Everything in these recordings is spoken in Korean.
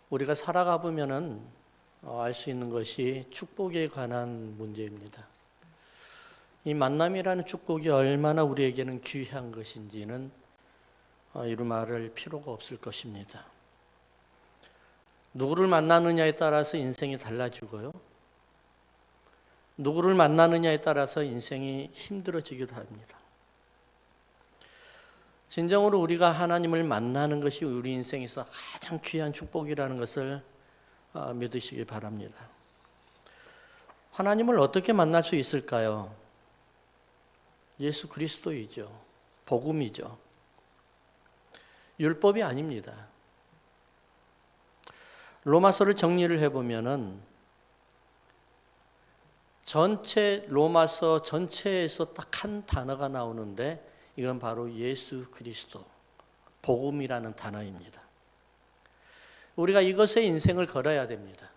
우리가 살아가 보면은 알 수 있는 것이 축복에 관한 문제입니다. 이 만남이라는 축복이 얼마나 우리에게는 귀한 것인지는 이루 말할 필요가 없을 것입니다. 누구를 만나느냐에 따라서 인생이 달라지고요. 누구를 만나느냐에 따라서 인생이 힘들어지기도 합니다. 진정으로 우리가 하나님을 만나는 것이 우리 인생에서 가장 귀한 축복이라는 것을 믿으시기 바랍니다. 하나님을 어떻게 만날 수 있을까요? 예수 그리스도이죠. 복음이죠. 율법이 아닙니다. 로마서를 정리를 해보면은 전체 로마서 전체에서 딱 한 단어가 나오는데 이건 바로 예수 그리스도, 복음이라는 단어입니다. 우리가 이것에 인생을 걸어야 됩니다.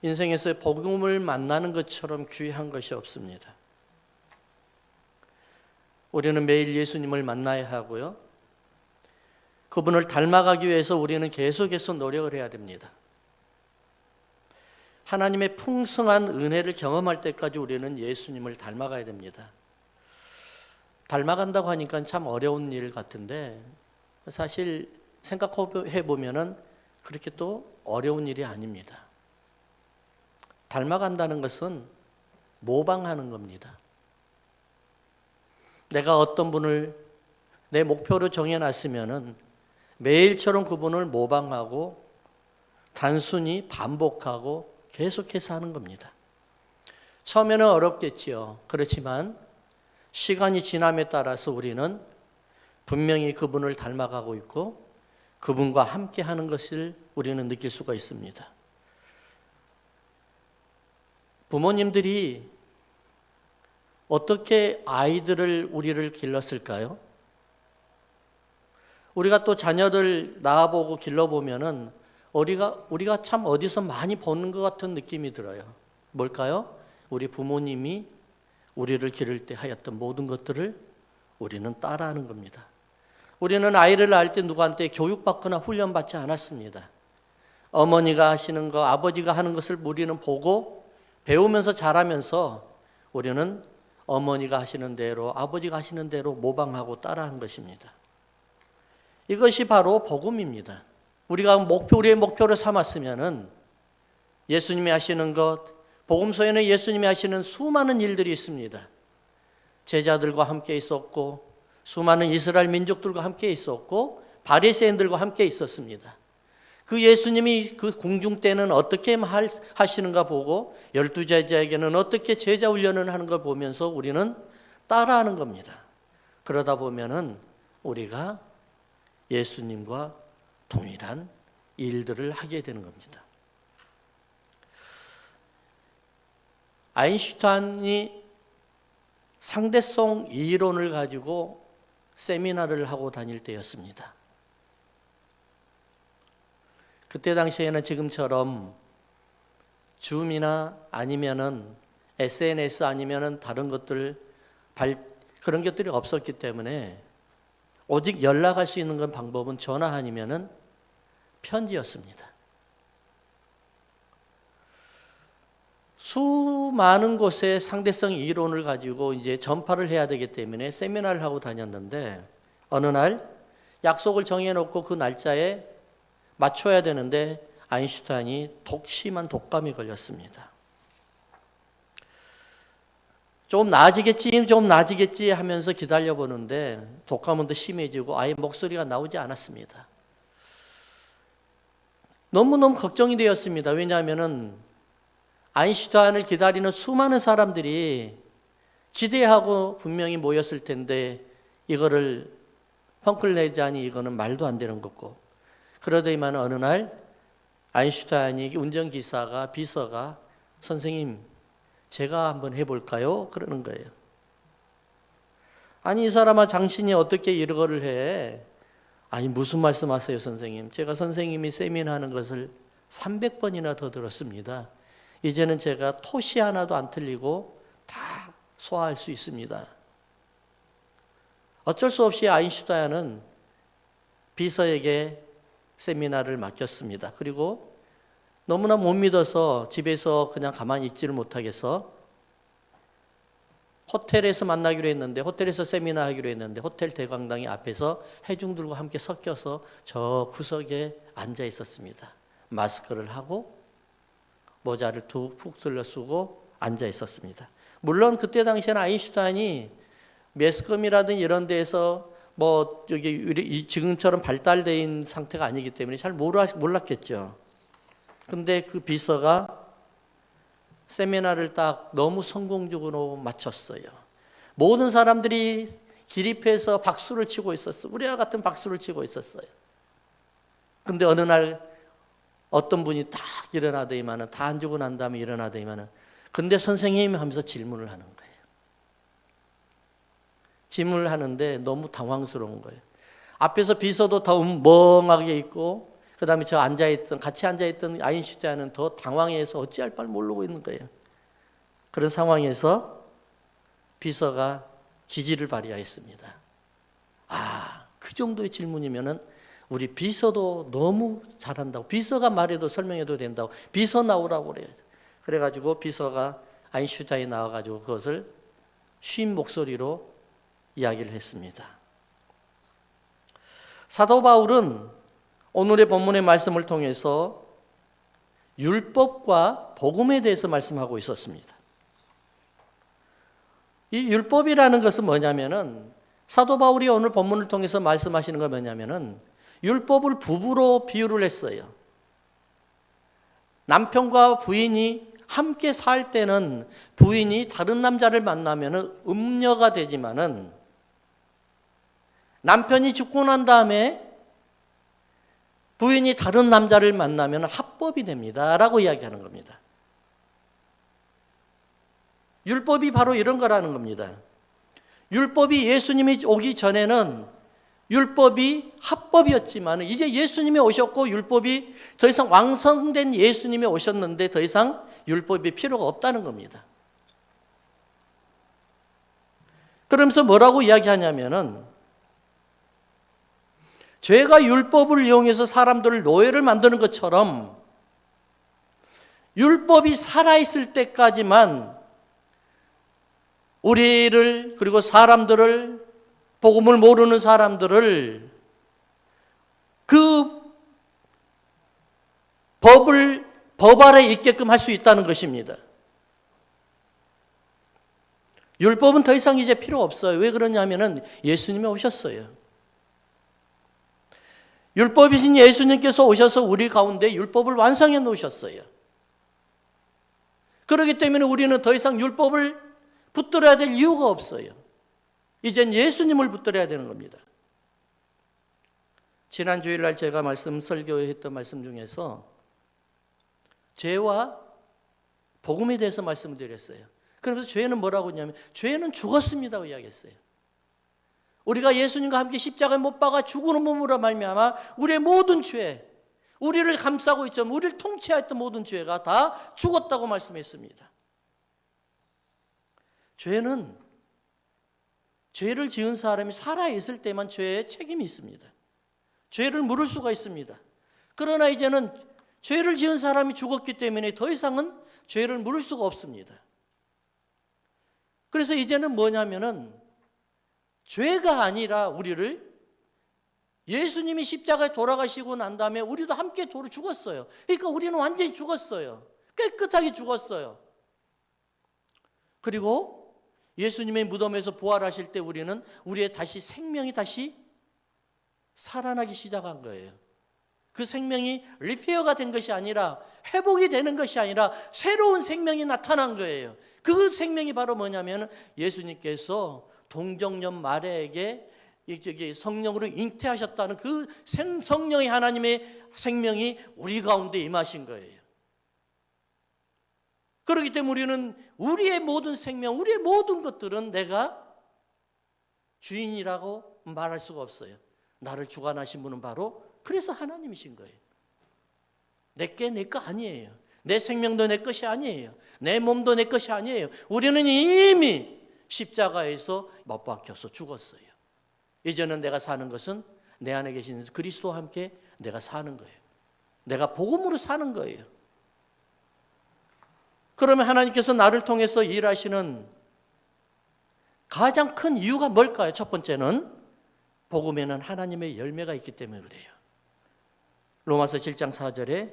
인생에서 복음을 만나는 것처럼 귀한 것이 없습니다. 우리는 매일 예수님을 만나야 하고요. 그분을 닮아가기 위해서 우리는 계속해서 노력을 해야 됩니다. 하나님의 풍성한 은혜를 경험할 때까지 우리는 예수님을 닮아가야 됩니다. 닮아간다고 하니까 참 어려운 일 같은데 사실 생각해 보면은 그렇게 또 어려운 일이 아닙니다. 닮아간다는 것은 모방하는 겁니다. 내가 어떤 분을 내 목표로 정해놨으면은 매일처럼 그분을 모방하고 단순히 반복하고 계속해서 하는 겁니다. 처음에는 어렵겠지요. 그렇지만 시간이 지남에 따라서 우리는 분명히 그분을 닮아가고 있고 그분과 함께 하는 것을 우리는 느낄 수가 있습니다. 부모님들이 어떻게 우리를 길렀을까요? 우리가 또 자녀들 낳아보고 길러보면은 우리가 참 어디서 많이 보는 것 같은 느낌이 들어요. 뭘까요? 우리 부모님이 우리를 기를 때 하였던 모든 것들을 우리는 따라하는 겁니다. 우리는 아이를 낳을 때 누구한테 교육받거나 훈련받지 않았습니다. 어머니가 하시는 거, 아버지가 하는 것을 우리는 보고 배우면서 자라면서 우리는 어머니가 하시는 대로, 아버지가 하시는 대로 모방하고 따라한 것입니다. 이것이 바로 복음입니다. 우리가 우리의 목표를 삼았으면은 예수님이 하시는 것, 복음서에는 예수님이 하시는 수많은 일들이 있습니다. 제자들과 함께 있었고, 수많은 이스라엘 민족들과 함께 있었고, 바리새인들과 함께 있었습니다. 그 예수님이 그 공중 때는 어떻게 하시는가 보고 12제자에게는 어떻게 제자 훈련을 하는 걸 보면서 우리는 따라하는 겁니다. 그러다 보면은 우리가 예수님과 동일한 일들을 하게 되는 겁니다. 아인슈타인이 상대성 이론을 가지고 세미나를 하고 다닐 때였습니다. 그때 당시에는 지금처럼 줌이나 아니면은 SNS 아니면은 다른 것들 그런 것들이 없었기 때문에 오직 연락할 수 있는 건 방법은 전화 아니면은 편지였습니다. 수많은 곳에 상대성 이론을 가지고 이제 전파를 해야 되기 때문에 세미나를 하고 다녔는데 어느 날 약속을 정해놓고 그 날짜에 맞춰야 되는데 아인슈타인이 심한 독감이 걸렸습니다. 좀 나아지겠지 하면서 기다려보는데 독감은 더 심해지고 아예 목소리가 나오지 않았습니다. 너무너무 걱정이 되었습니다. 왜냐하면 아인슈타인을 기다리는 수많은 사람들이 기대하고 분명히 모였을 텐데 이거를 펑크를 내자니 이거는 말도 안 되는 거고 그러더니만 어느 날 아인슈타인이 운전기사가 비서가 선생님 제가 한번 해볼까요? 그러는 거예요. 아니 이 사람아 당신이 어떻게 이거를 해? 아니 무슨 말씀하세요 선생님? 제가 선생님이 세미나하는 것을 300번이나 더 들었습니다. 이제는 제가 토시 하나도 안 틀리고 다 소화할 수 있습니다. 어쩔 수 없이 아인슈타인은 비서에게 세미나를 맡겼습니다. 그리고 너무나 못 믿어서 집에서 그냥 가만히 있지를 못하겠어 호텔에서 만나기로 했는데, 호텔에서 세미나 하기로 했는데 호텔 대강당이 앞에서 회중들과 함께 섞여서 저 구석에 앉아 있었습니다. 마스크를 하고 모자를 푹 들러 쓰고 앉아 있었습니다. 물론 그때 당시에는 아인슈타인이 매스컴이라든지 이런 데에서 뭐 여기 지금처럼 발달되어 있는 상태가 아니기 때문에 잘 몰랐겠죠. 근데 그 비서가 세미나를 딱 너무 성공적으로 마쳤어요. 모든 사람들이 기립해서 박수를 치고 있었어요. 우리와 같은 박수를 치고 있었어요. 근데 어느 날 어떤 분이 딱 일어나더니만은, 다 앉고 난 다음에 일어나더니만은, 근데 선생님이 하면서 질문을 하는 거예요. 질문을 하는데 너무 당황스러운 거예요. 앞에서 비서도 더 멍하게 있고, 그 다음에 같이 앉아있던 아인슈타인은 더 당황해서 어찌할 바를 모르고 있는 거예요. 그런 상황에서 비서가 기지를 발휘하였습니다. 그 정도의 질문이면은 우리 비서도 너무 잘한다고, 비서가 말해도 설명해도 된다고, 비서 나오라고 그래요. 그래가지고 비서가 아인슈타인이 나와가지고 그것을 쉰 목소리로 이야기를 했습니다. 사도 바울은 오늘의 본문의 말씀을 통해서 율법과 복음에 대해서 말씀하고 있었습니다. 이 율법이라는 것은 뭐냐면은, 사도 바울이 오늘 본문을 통해서 말씀하시는 건 뭐냐면은, 율법을 부부로 비유를 했어요. 남편과 부인이 함께 살 때는 부인이 다른 남자를 만나면은 음녀가 되지만은, 남편이 죽고 난 다음에 부인이 다른 남자를 만나면 합법이 됩니다 라고 이야기하는 겁니다. 율법이 바로 이런 거라는 겁니다. 율법이 예수님이 오기 전에는 율법이 합법이었지만, 이제 예수님이 오셨고 율법이 더 이상 완성된 예수님이 오셨는데 더 이상 율법이 필요가 없다는 겁니다. 그러면서 뭐라고 이야기하냐면은, 죄가 율법을 이용해서 사람들을 노예를 만드는 것처럼 율법이 살아있을 때까지만 우리를, 그리고 사람들을, 복음을 모르는 사람들을 그 법 아래 있게끔 할 수 있다는 것입니다. 율법은 더 이상 이제 필요 없어요. 왜 그러냐면은 예수님이 오셨어요. 율법이신 예수님께서 오셔서 우리 가운데 율법을 완성해 놓으셨어요. 그렇기 때문에 우리는 더 이상 율법을 붙들어야 될 이유가 없어요. 이젠 예수님을 붙들어야 되는 겁니다. 지난 주일날 제가 설교했던 말씀 중에서 죄와 복음에 대해서 말씀을 드렸어요. 그러면서 죄는 뭐라고 했냐면, 죄는 죽었습니다고 이야기했어요. 우리가 예수님과 함께 십자가에 못 박아 죽은 몸으로 말미암아 우리의 모든 죄, 우리를 감싸고 있던, 우리를 통치하였던 모든 죄가 다 죽었다고 말씀했습니다. 죄는, 죄를 지은 사람이 살아있을 때만 죄에 책임이 있습니다. 죄를 물을 수가 있습니다. 그러나 이제는 죄를 지은 사람이 죽었기 때문에 더 이상은 죄를 물을 수가 없습니다. 그래서 이제는 뭐냐면은, 죄가 아니라 우리를, 예수님이 십자가에 돌아가시고 난 다음에 우리도 함께 죽었어요. 그러니까 우리는 완전히 죽었어요. 깨끗하게 죽었어요. 그리고 예수님의 무덤에서 부활하실 때 우리는 우리의 생명이 다시 살아나기 시작한 거예요. 그 생명이 리페어가 된 것이 아니라, 회복이 되는 것이 아니라 새로운 생명이 나타난 거예요. 그 생명이 바로 뭐냐면, 예수님께서 동정녀 마리아에게 성령으로 잉태하셨다는 그 성령의 하나님의 생명이 우리 가운데 임하신 거예요. 그렇기 때문에 우리는 우리의 모든 생명, 우리의 모든 것들은 내가 주인이라고 말할 수가 없어요. 나를 주관하신 분은 바로 그래서 하나님이신 거예요. 내게 내 거 아니에요. 내 생명도 내 것이 아니에요. 내 몸도 내 것이 아니에요. 우리는 이미 십자가에서 못 박혀서 죽었어요. 이제는 내가 사는 것은 내 안에 계신 그리스도와 함께 내가 사는 거예요. 내가 복음으로 사는 거예요. 그러면 하나님께서 나를 통해서 일하시는 가장 큰 이유가 뭘까요? 첫 번째는 복음에는 하나님의 열매가 있기 때문에 그래요. 로마서 7장 4절에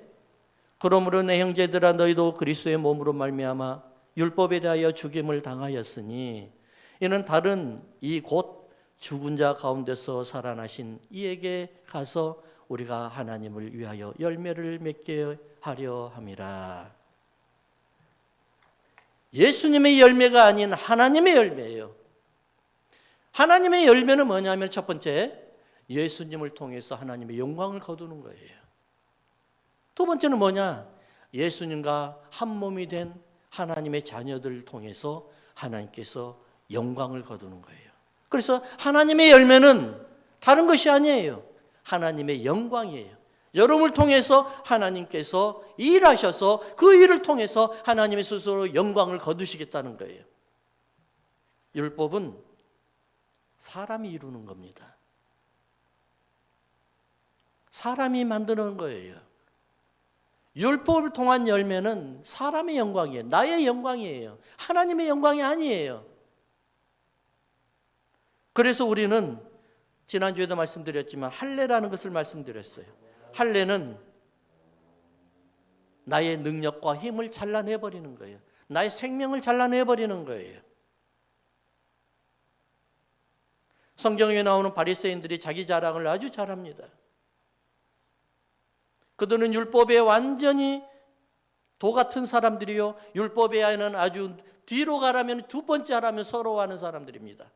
그러므로 내 형제들아 너희도 그리스도의 몸으로 말미암아 율법에 대하여 죽임을 당하였으니 이는 다른 이 곧 죽은 자 가운데서 살아나신 이에게 가서 우리가 하나님을 위하여 열매를 맺게 하려 함이라. 예수님의 열매가 아닌 하나님의 열매예요. 하나님의 열매는 뭐냐면 첫 번째, 예수님을 통해서 하나님의 영광을 거두는 거예요. 두 번째는 뭐냐? 예수님과 한 몸이 된 하나님의 자녀들을 통해서 하나님께서 영광을 거두는 거예요. 그래서 하나님의 열매는 다른 것이 아니에요. 하나님의 영광이에요. 여러분을 통해서 하나님께서 일하셔서 그 일을 통해서 하나님의 스스로 영광을 거두시겠다는 거예요. 율법은 사람이 이루는 겁니다. 사람이 만드는 거예요. 율법을 통한 열매는 사람의 영광이에요. 나의 영광이에요. 하나님의 영광이 아니에요. 그래서 우리는 지난주에도 말씀드렸지만 할례라는 것을 말씀드렸어요. 할례는 나의 능력과 힘을 잘라내버리는 거예요. 나의 생명을 잘라내버리는 거예요. 성경에 나오는 바리새인들이 자기 자랑을 아주 잘합니다. 그들은 율법에 완전히 도 같은 사람들이요, 율법에는 아주 뒤로 가라면 두 번째 하라면 서러워하는 사람들입니다.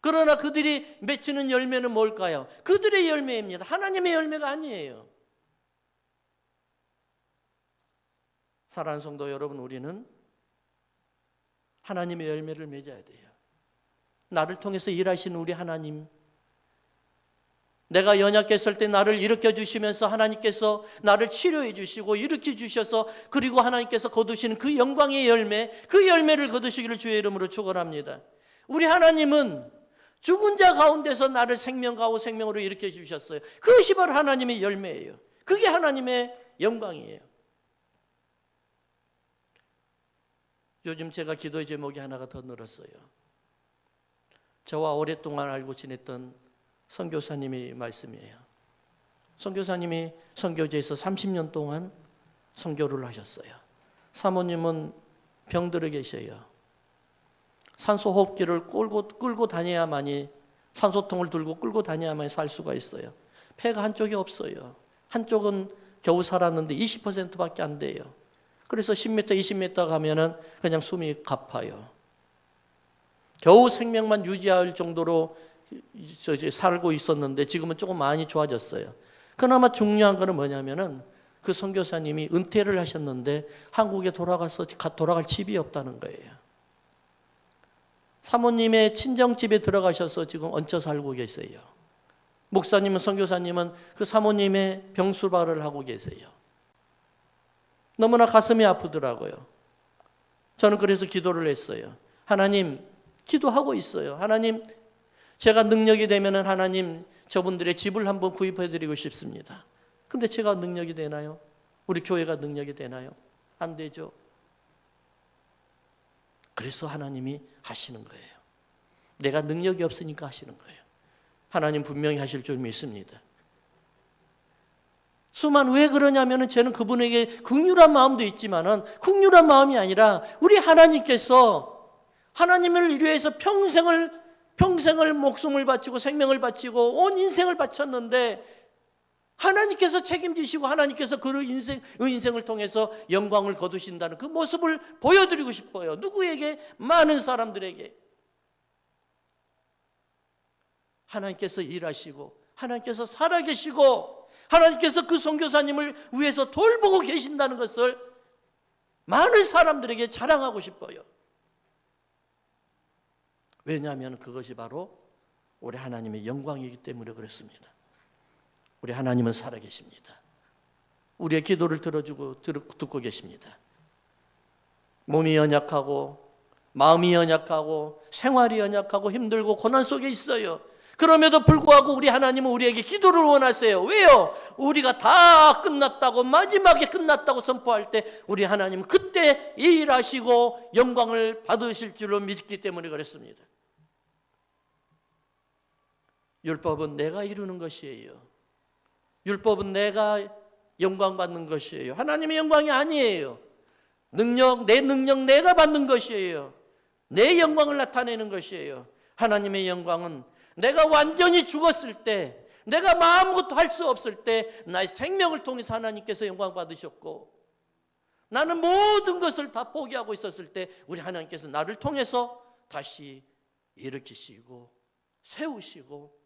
그러나 그들이 맺히는 열매는 뭘까요? 그들의 열매입니다. 하나님의 열매가 아니에요. 사랑하는 성도 여러분, 우리는 하나님의 열매를 맺어야 돼요. 나를 통해서 일하시는 우리 하나님, 내가 연약했을 때 나를 일으켜 주시면서 하나님께서 나를 치료해 주시고 일으켜 주셔서 그리고 하나님께서 거두시는 그 영광의 열매, 그 열매를 거두시기를 주의 이름으로 축원합니다. 우리 하나님은 죽은 자 가운데서 나를 생명가고 생명으로 일으켜 주셨어요. 그것이 바로 하나님의 열매예요. 그게 하나님의 영광이에요. 요즘 제가 기도의 제목이 하나가 더 늘었어요. 저와 오랫동안 알고 지냈던 선교사님의 말씀이에요. 선교사님이 선교지에서 30년 동안 선교를 하셨어요. 사모님은 병들어 계셔요. 산소호흡기를 끌고 다녀야만이, 산소통을 들고 끌고 다녀야만이 살 수가 있어요. 폐가 한쪽이 없어요. 한쪽은 겨우 살았는데 20%밖에 안 돼요. 그래서 10m, 20m 가면은 그냥 숨이 가파요. 겨우 생명만 유지할 정도로 살고 있었는데 지금은 조금 많이 좋아졌어요. 그나마 중요한 거는 뭐냐면은 그 선교사님이 은퇴를 하셨는데 한국에 돌아갈 집이 없다는 거예요. 사모님의 친정집에 들어가셔서 지금 얹혀 살고 계세요. 목사님은, 선교사님은 그 사모님의 병수발을 하고 계세요. 너무나 가슴이 아프더라고요. 저는 그래서 기도를 했어요. 하나님, 기도하고 있어요. 하나님, 제가 능력이 되면은 하나님 저분들의 집을 한번 구입해 드리고 싶습니다. 근데 제가 능력이 되나요? 우리 교회가 능력이 되나요? 안 되죠. 그래서 하나님이 하시는 거예요. 내가 능력이 없으니까 하시는 거예요. 하나님 분명히 하실 줄 믿습니다. 왜 그러냐면은 저는 그분에게 긍휼한 마음도 있지만은 긍휼한 마음이 아니라 우리 하나님께서 하나님을 위해서 평생을 목숨을 바치고 생명을 바치고 온 인생을 바쳤는데 하나님께서 책임지시고 하나님께서 그 인생을 통해서 영광을 거두신다는 그 모습을 보여드리고 싶어요. 누구에게? 많은 사람들에게. 하나님께서 일하시고 하나님께서 살아계시고 하나님께서 그 선교사님을 위해서 돌보고 계신다는 것을 많은 사람들에게 자랑하고 싶어요. 왜냐하면 그것이 바로 우리 하나님의 영광이기 때문에 그렇습니다. 우리 하나님은 살아계십니다. 우리의 기도를 듣고 계십니다. 몸이 연약하고 마음이 연약하고 생활이 연약하고 힘들고 고난 속에 있어요. 그럼에도 불구하고 우리 하나님은 우리에게 기도를 원하세요. 왜요? 우리가 다 끝났다고, 마지막에 끝났다고 선포할 때 우리 하나님은 그때 일하시고 영광을 받으실 줄로 믿기 때문에 그렇습니다. 율법은 내가 이루는 것이에요. 율법은 내가 영광 받는 것이에요. 하나님의 영광이 아니에요. 내 능력 내가 받는 것이에요. 내 영광을 나타내는 것이에요. 하나님의 영광은 내가 완전히 죽었을 때, 내가 아무것도 할 수 없을 때 나의 생명을 통해서 하나님께서 영광 받으셨고, 나는 모든 것을 다 포기하고 있었을 때 우리 하나님께서 나를 통해서 다시 일으키시고 세우시고,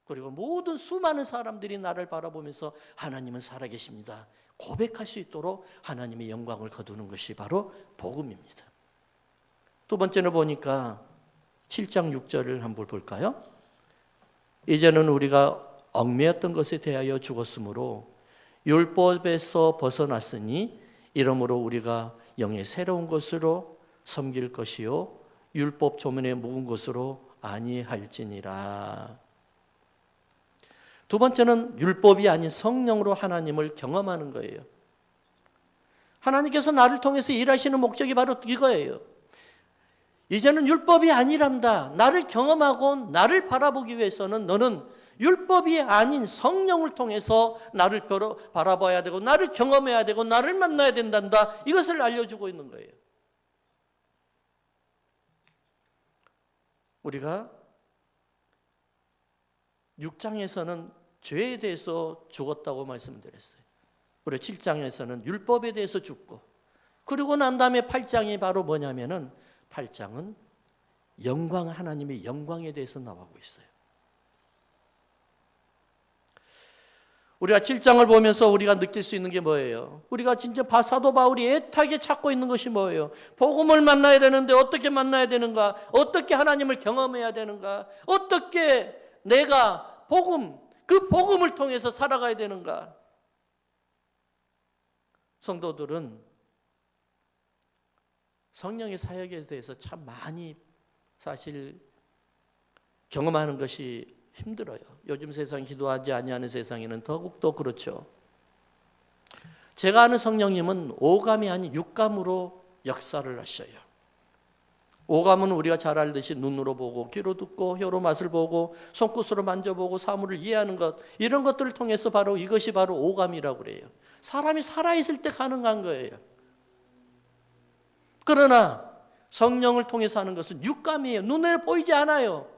그리고 모든 수많은 사람들이 나를 바라보면서 하나님은 살아계십니다 고백할 수 있도록 하나님의 영광을 거두는 것이 바로 복음입니다. 두 번째는 보니까 7장 6절을 한번 볼까요? 이제는 우리가 얽매였던 것에 대하여 죽었으므로 율법에서 벗어났으니 이러므로 우리가 영의 새로운 것으로 섬길 것이요 율법 조문에 묵은 것으로 아니할지니라. 두 번째는 율법이 아닌 성령으로 하나님을 경험하는 거예요. 하나님께서 나를 통해서 일하시는 목적이 바로 이거예요. 이제는 율법이 아니란다. 나를 경험하고 나를 바라보기 위해서는 너는 율법이 아닌 성령을 통해서 나를 바라봐야 되고 나를 경험해야 되고 나를 만나야 된단다. 이것을 알려주고 있는 거예요. 우리가 6장에서는 죄에 대해서 죽었다고 말씀드렸어요. 그리고 7장에서는 율법에 대해서 죽고, 그리고 난 다음에 8장이 바로 뭐냐면은 8장은 영광, 하나님의 영광에 대해서 나오고 있어요. 우리가 7장을 보면서 우리가 느낄 수 있는 게 뭐예요? 우리가 진짜 사도 바울이 애타게 찾고 있는 것이 뭐예요? 복음을 만나야 되는데 어떻게 만나야 되는가? 어떻게 하나님을 경험해야 되는가? 어떻게 내가 그 복음을 통해서 살아가야 되는가? 성도들은 성령의 사역에 대해서 참 많이 사실 경험하는 것이 힘들어요. 요즘 세상 기도하지 아니하는 세상에는 더욱더 그렇죠. 제가 아는 성령님은 오감이 아닌 육감으로 역사를 하셔요. 오감은 우리가 잘 알듯이 눈으로 보고 귀로 듣고 혀로 맛을 보고 손끝으로 만져보고 사물을 이해하는 것, 이런 것들을 통해서 바로 이것이 바로 오감이라고 그래요. 사람이 살아있을 때 가능한 거예요. 그러나 성령을 통해서 하는 것은 육감이에요. 눈에 보이지 않아요.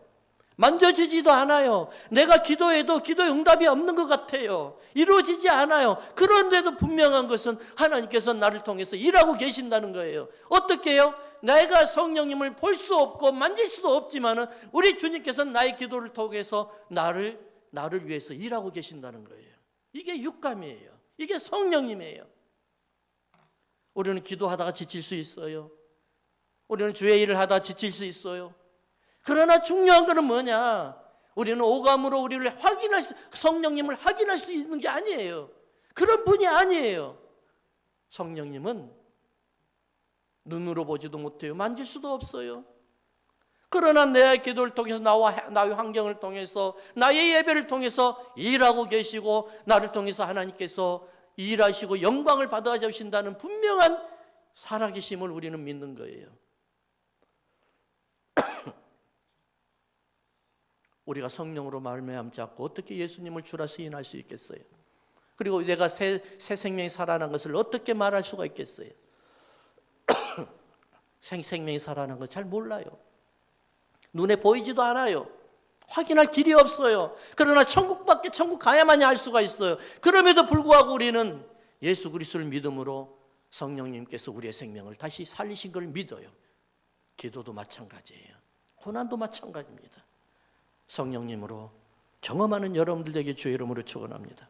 만져지지도 않아요. 내가 기도해도 기도 응답이 없는 것 같아요. 이루어지지 않아요. 그런데도 분명한 것은 하나님께서 나를 통해서 일하고 계신다는 거예요. 어떻게 해요? 내가 성령님을 볼 수 없고 만질 수도 없지만은 우리 주님께서는 나의 기도를 통해서 나를 위해서 일하고 계신다는 거예요. 이게 육감이에요. 이게 성령님이에요. 우리는 기도하다가 지칠 수 있어요. 우리는 주의 일을 하다가 지칠 수 있어요. 그러나 중요한 것은 뭐냐? 우리는 오감으로 우리를 성령님을 확인할 수 있는 게 아니에요. 그런 분이 아니에요. 성령님은 눈으로 보지도 못해요. 만질 수도 없어요. 그러나 내 기도를 통해서 나의 환경을 통해서 나의 예배를 통해서 일하고 계시고 나를 통해서 하나님께서 일하시고 영광을 받아주신다는 분명한 살아계심을 우리는 믿는 거예요. 우리가 성령으로 말미암지 않고 어떻게 예수님을 주라 시인할 수 있겠어요? 그리고 내가 새 생명이 살아난 것을 어떻게 말할 수가 있겠어요? 생명이 살아난 걸 잘 몰라요. 눈에 보이지도 않아요. 확인할 길이 없어요. 그러나 천국 가야만이 알 수가 있어요. 그럼에도 불구하고 우리는 예수 그리스도를 믿음으로 성령님께서 우리의 생명을 다시 살리신 걸 믿어요. 기도도 마찬가지예요. 고난도 마찬가지입니다. 성령님으로 경험하는 여러분들 되게 주의 이름으로 축원합니다.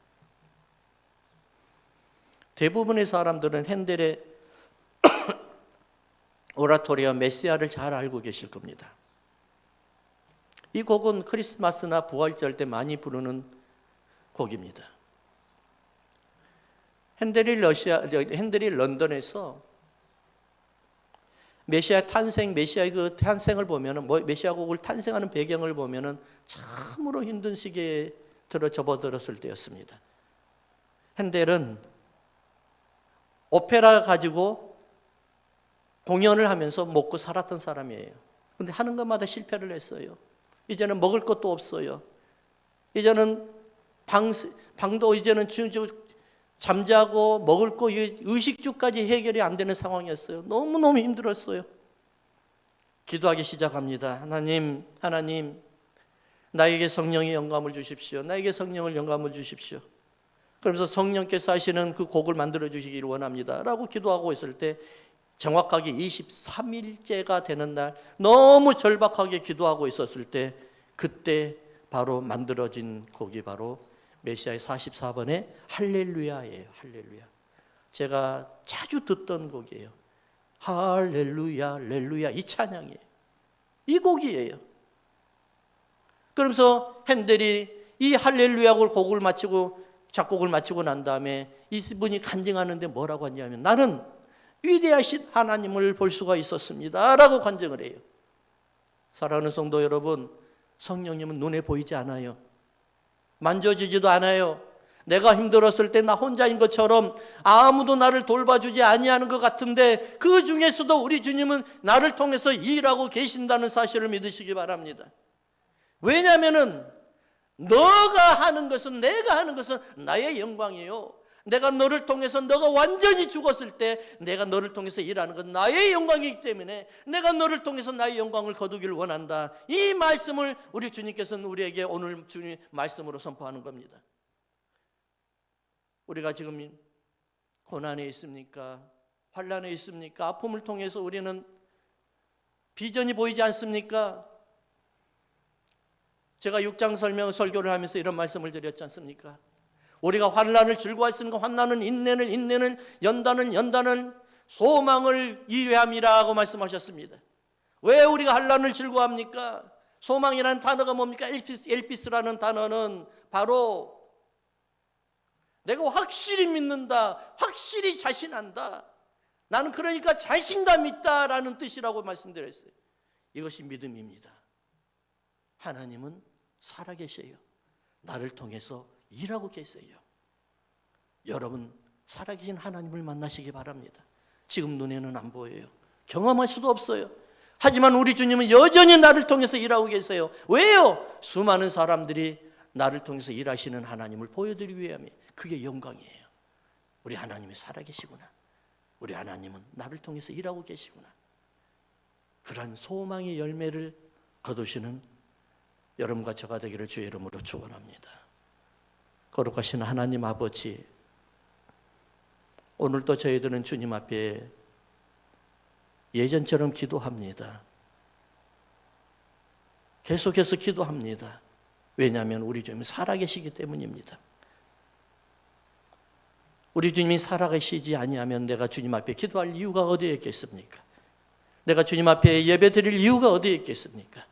대부분의 사람들은 핸델의 오라토리아 메시아를 잘 알고 계실 겁니다. 이 곡은 크리스마스나 부활절 때 많이 부르는 곡입니다. 핸델이 런던에서 메시아 탄생, 메시아의 그 탄생을 보면은 메시아 국을 탄생하는 배경을 보면은 참으로 힘든 시기에 접어들었을 때였습니다. 핸델은 오페라 가지고 공연을 하면서 먹고 살았던 사람이에요. 근데 하는 것마다 실패를 했어요. 이제는 먹을 것도 없어요. 이제는 방도 이제는 잠자고 먹을 거 의식주까지 해결이 안 되는 상황이었어요. 너무너무 힘들었어요. 기도하기 시작합니다. 하나님, 나에게 성령의 영감을 주십시오. 나에게 성령을 영감을 주십시오. 그러면서 성령께서 하시는 그 곡을 만들어 주시기를 원합니다 라고 기도하고 있을 때 정확하게 23일째가 되는 날 너무 절박하게 기도하고 있었을 때 그때 바로 만들어진 곡이 바로 메시아의 44번의 할렐루야예요. 할렐루야. 제가 자주 듣던 곡이에요. 할렐루야, 할렐루야, 이 찬양이에요. 이 곡이에요. 그러면서 핸델이 이 할렐루야 곡을 마치고 작곡을 마치고 난 다음에 이분이 간증하는데 뭐라고 하냐면 나는 위대하신 하나님을 볼 수가 있었습니다 라고 간증을 해요. 사랑하는 성도 여러분, 성령님은 눈에 보이지 않아요. 만져지지도 않아요. 내가 힘들었을 때 나 혼자인 것처럼 아무도 나를 돌봐주지 아니하는 것 같은데 그 중에서도 우리 주님은 나를 통해서 일하고 계신다는 사실을 믿으시기 바랍니다. 왜냐하면은 너가 하는 것은, 내가 하는 것은 나의 영광이에요. 내가 너를 통해서, 너가 완전히 죽었을 때 내가 너를 통해서 일하는 건 나의 영광이기 때문에 내가 너를 통해서 나의 영광을 거두기를 원한다. 이 말씀을 우리 주님께서는 우리에게 오늘 주님 말씀으로 선포하는 겁니다. 우리가 지금 고난에 있습니까? 환난에 있습니까? 아픔을 통해서 우리는 비전이 보이지 않습니까? 제가 6장 설교를 하면서 이런 말씀을 드렸지 않습니까? 우리가 환난을 즐거워했으니까 환난은 인내는 연단은 소망을 이외함이라고 말씀하셨습니다. 왜 우리가 환난을 즐거워합니까? 소망이라는 단어가 뭡니까? 엘피스라는 단어는 바로 내가 확실히 믿는다, 확실히 자신한다, 나는 그러니까 자신감 있다라는 뜻이라고 말씀드렸어요. 이것이 믿음입니다. 하나님은 살아계셔요. 나를 통해서 일하고 계세요. 여러분, 살아계신 하나님을 만나시기 바랍니다. 지금 눈에는 안 보여요. 경험할 수도 없어요. 하지만 우리 주님은 여전히 나를 통해서 일하고 계세요. 왜요? 수많은 사람들이 나를 통해서 일하시는 하나님을 보여드리기 위함이에요. 그게 영광이에요. 우리 하나님이 살아계시구나. 우리 하나님은 나를 통해서 일하고 계시구나. 그러한 소망의 열매를 거두시는 여러분과 저가 되기를 주의 이름으로 축원합니다. 거룩하신 하나님 아버지, 오늘도 저희들은 주님 앞에 예전처럼 기도합니다. 계속해서 기도합니다. 왜냐하면 우리 주님이 살아계시기 때문입니다. 우리 주님이 살아계시지 아니하면 내가 주님 앞에 기도할 이유가 어디에 있겠습니까? 내가 주님 앞에 예배 드릴 이유가 어디에 있겠습니까?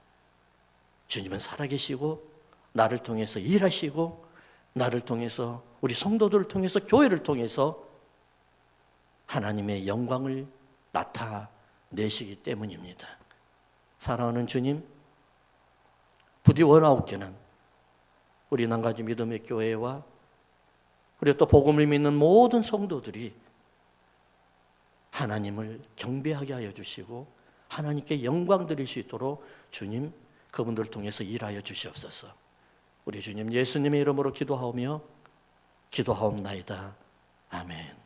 주님은 살아계시고 나를 통해서 일하시고 나를 통해서 우리 성도들을 통해서 교회를 통해서 하나님의 영광을 나타내시기 때문입니다. 사랑하는 주님, 부디 원하옵기는 우리 남가주 믿음의 교회와 그리고 또 복음을 믿는 모든 성도들이 하나님을 경배하게 하여 주시고 하나님께 영광 드릴 수 있도록 주님 그분들을 통해서 일하여 주시옵소서. 우리 주님 예수님의 이름으로 기도하오며 기도하옵나이다. 아멘.